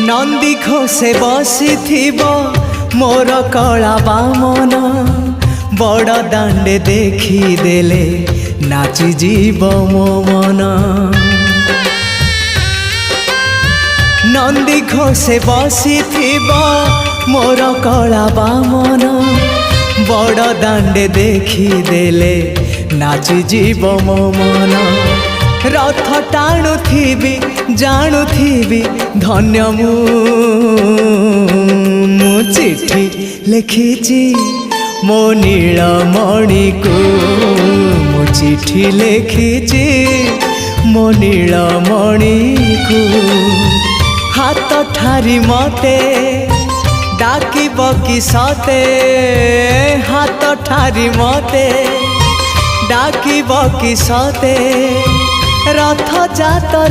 नंदी घोषे बसी मोर कला बामन बड़ दांडे देखी देले नाची जीव मो मन। नंदी घोषे बसी मोर कला बामन बड़ दांडे देखी देले नाची जीव मो मन। रथ टाणुथिबी जाणुथिबी धन्य मु चिठी लिखिची मो नीलमणि को मु चिठी लिखिची मो नीलमणि को। हाथ ठारी मते डाकिब कि सते हाथ ठारी मते डाकिब कि सते रथ जातर